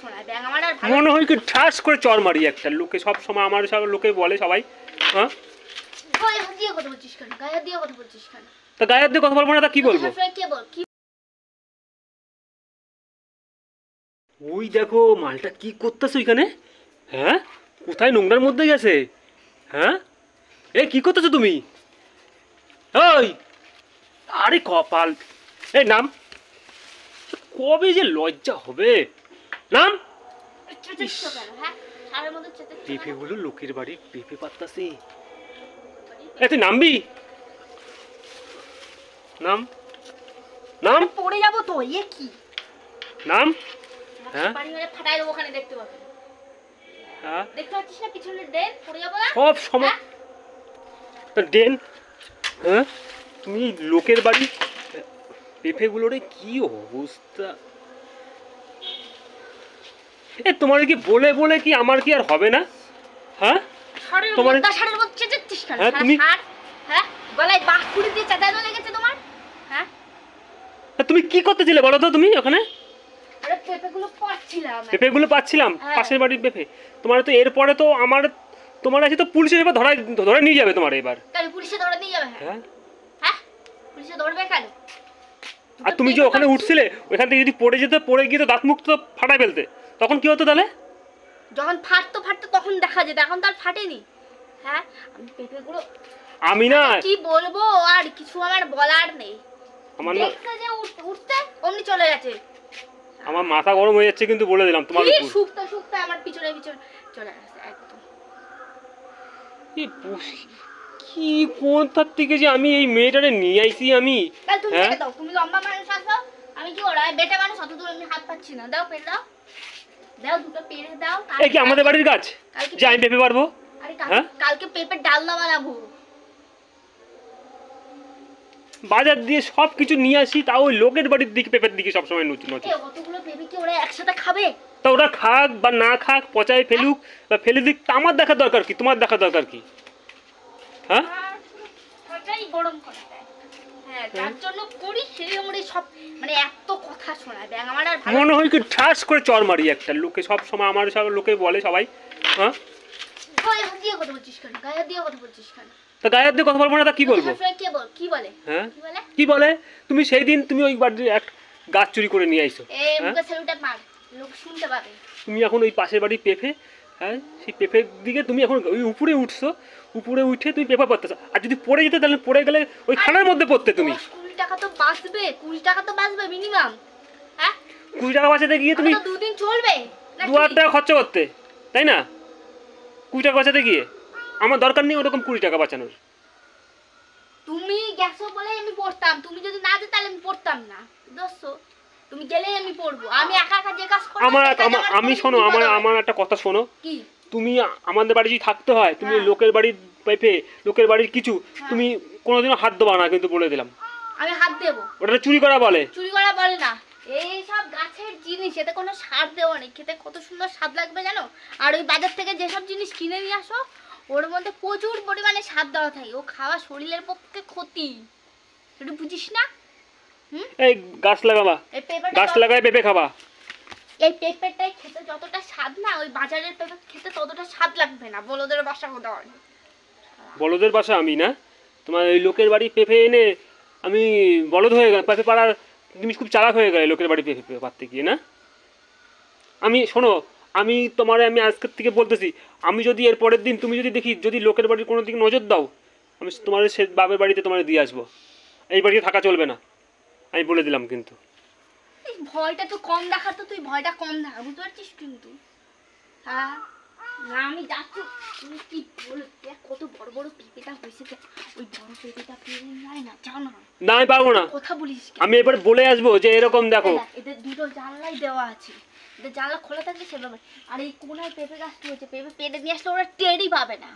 শোনায় ব্যাং আমার আর ভালো মনে হয় কি ঠাস করে চর মারি একটা লোকে সব সময় আমার সব লোকে বলে সবাই হ্যাঁ গায়ে হাত দিয়ে কথা বলছিস কেন গায়ে হাত দিয়ে কথা বলছিস কেন তা গায়ে হাত দিয়ে কথা বলবো না তা কি বলবো কে বল কি ওই দেখো মালটা কি করতেছো এখানে হ্যাঁ কোথায় নোংরার মধ্যে গেছে হ্যাঁ এ কি করতেছো তুমি ওই আরে কপাল এই নাম কবে যে লজ্জা হবে নাম চেঁচাচ্ছ কেন হ্যাঁ সারের মধ্যে চেঁচাচ্ছ পেঁপেগুলো লোকের বাড়ি পেঁপে পাত্তাছি এ তুই নামবি নাম নাম পড়ে যাবো তো এ কি নাম হ্যাঁ পানি মেরে ফাটাই দেবো ওখানে দেখতে পাবে হ্যাঁ দেখতে পাচ্ছিস না পিছনে ড্রেন পড়ে যাবো না সব সময় ডেন হ্যাঁ তুমি লোকের বাড়ি পেঁপেগুলোরে কি অবস্থা এ তোমার কি বলে বলে কি আমার কি আর হবে না হ্যাঁ তোমার সারের মধ্যে চেঁচাচ্ছিস কেন হ্যাঁ তুমি হ্যাঁ গলায় বাঁশ পুড়ে দিয়ে চেঁচানো লেগেছে তোমার হ্যাঁ তুমি কি করতেছিলে বলো তো তুমি ওখানে আরে পেঁপেগুলো পাচ্ছিলাম পাশের বাড়ির পেঁপে তোমার তো এরপরে তো আমার তোমার আছে তো পুলিশে এবার ধরে নিয়ে যাবে তোমার এবার তাহলে পুলিশে ধরে নিয়ে যাবে হ্যাঁ হ্যাঁ পুলিশে ধরবে কেন আর তুমি যে ওখানে উঠছিলে ওখান থেকে যদি পড়ে যেতে পড়ে গিয়ে তো দাঁত মুখ তো ফাটাই ফেলতে তখন কি হতো তাহলে যখন ফাটতো তখন দেখা যেত এখন তো আর ফাটেনি হ্যাঁ আমি পেঁপেগুলো আমি না কি বলবো আর কিছু আমার বলার নেই আমার না যে উঠতে অমনি চলে গেছে আমার মাথা গরম হয়ে যাচ্ছে কিন্তু বলে দিলাম তোমার উপর শুকতে আমার পিছনে চলে গেছে একদম কি কোথার থেকে যে আমি এই মেয়েটারে নিয়ে আইছি আমি তুমি দাও তুমি লম্বা মানুষ আছো আমি কি ওরা বেটা মানুষ অত দূর আমি হাত পাচ্ছি না দাও পেরে দাও দুটো পেরে দাও এই কি আমাদের বাড়ির গাছ যে আমি পেঁপে পারবো আরে কালকে পেঁপের ডালনা বানাবো বাজার দিয়ে সব কিছু নিয়ে আসি তাও ওই লোকের বাড়ির দিকে পেঁপের দিকে সবসময় নচি অতগুলো পেঁপে কি ওরা একসাথে খাবে তা ওরা খাক বা না খাক পচায় ফেলুক বা ফেলে দিক তা আমার দেখা দরকার কি তোমার দেখা দরকার কি হ্যাঁ গরম করে হ্যাঁ তার জন্য করি সেরকম সব মানে এত কথা শোনায় ব্যাং আমার আর মনে হয় কি ঠাস করে চর মারি একটা লোকে সব সময় আমার সব লোকে বলে সবাই হ্যাঁ গায়ে হাত দিয়ে কথা বলছিস কেন গায়ে হাত দিয়ে কথা বলছিস কেন তা গায়ে হাত দিয়ে কথা বলবো না তা কি বলবো কি বলে হ্যাঁ কি বলে তুমি সেই দিন তুমি ওই বাড়ির এক গাছ চুরি করে নিয়ে আইছো লোক শুনতে পাবে তুমি এখন ওই পাশের বাড়ির পেঁপে হ্যাঁ সেই পেঁপের দিকে তুমি এখন ওই উপরে উঠছো উপরে উঠে তুমি পেঁপা পড়তেছো আর যদি পড়ে যেতে তাহলে পড়ে গেলে ওই খানার মধ্যে পড়তে তুমি 20 টাকা তো বাঁচবে 20 টাকা তো বাঁচবে মিনিমাম হ্যাঁ 20 টাকা বাঁচাতে গিয়ে তুমি দুদিন চলবে 2000 টাকা খরচ করতে তাই না 20 টাকা বাঁচাতে গিয়ে আমার দরকার নেই ওরকম 20 টাকা বাঁচানোর তুমি গেছো বলে আমি পড়তাম তুমি যদি না যেতে তাহলে আমি পড়তাম না দোস্ত তুমি গেলেই আমি পড়বো আমি একা একা যে কাজ করব আমি শোনো আমার একটা কথা শোনো কি তুমি আমাদের বাড়ি যদি থাকতে হয় তুমি লোকের বাড়ির পেঁপে লোকের বাড়ির কিছু তুমি কোনোদিনও হাত দেবা না কিন্তু বলে দিলাম আমি হাত দেব ওটা চুরি করা বলে না এই সব গাছের জিনিস এতে কোনো সার দেওয়া নেই খেতে কত সুন্দর স্বাদ লাগবে জানো আর ওই বাজার থেকে যেসব জিনিস কিনে নিয়ে আসো ওর মধ্যে প্রচুর পরিমাণে স্বাদ দেওয়া থাকে ও খাওয়া শরীরের পক্ষে ক্ষতি একটু বুঝিস না এই গাছ লাগাবা গাছ লাগায় পেঁপে খাবা এই পেঁপেটাই খেতে যতটা স্বাদ না ওই বাজারের পেঁপে খেতে ততটা স্বাদ লাগবে না বলদের বাসা কোথাও বলদের বাসা আমি না তোমার ওই লোকের বাড়ি পেঁপে এনে আমি বলদ হয়ে গেল পেঁপে পাড়ার তুমি খুব চালাক হয়ে গেলে লোকের বাড়ি পেঁপে পাড়তে গিয়ে না আমি শোনো আমি আজকের থেকে বলতেছি আমি যদি এর পরের দিন তুমি যদি দেখি যদি লোকের বাড়ির কোনো দিকে নজর দাও আমি তোমার সে বাপের বাড়িতে তোমার দিয়ে আসবো এই বাড়িতে থাকা চলবে না আমি বলে দিলাম কিন্তু ভয়টা তো কম দেখাতো তুই ভয়টা কম দেখা বুঝতে পারছিস কিন্তু হ্যাঁ না আমি যাচ্ছি তুমি কি বলতে কত বড় বড় পেঁপেটা হয়েছে ওই বড় পেঁপেটা পেরে যায় না যাও না না আমি পারবো না কথা বলিস আমি এবার বলে আসবো যে এরকম দেখো এদের দুটো জানলাই দেওয়া আছে এদের জানলা খোলা থাকলে সেভাবে আর এই কোনায় পেঁপে গাছটা হচ্ছে পেঁপে পেড়ে নিয়ে আসলে ওরা টেরই পাবে না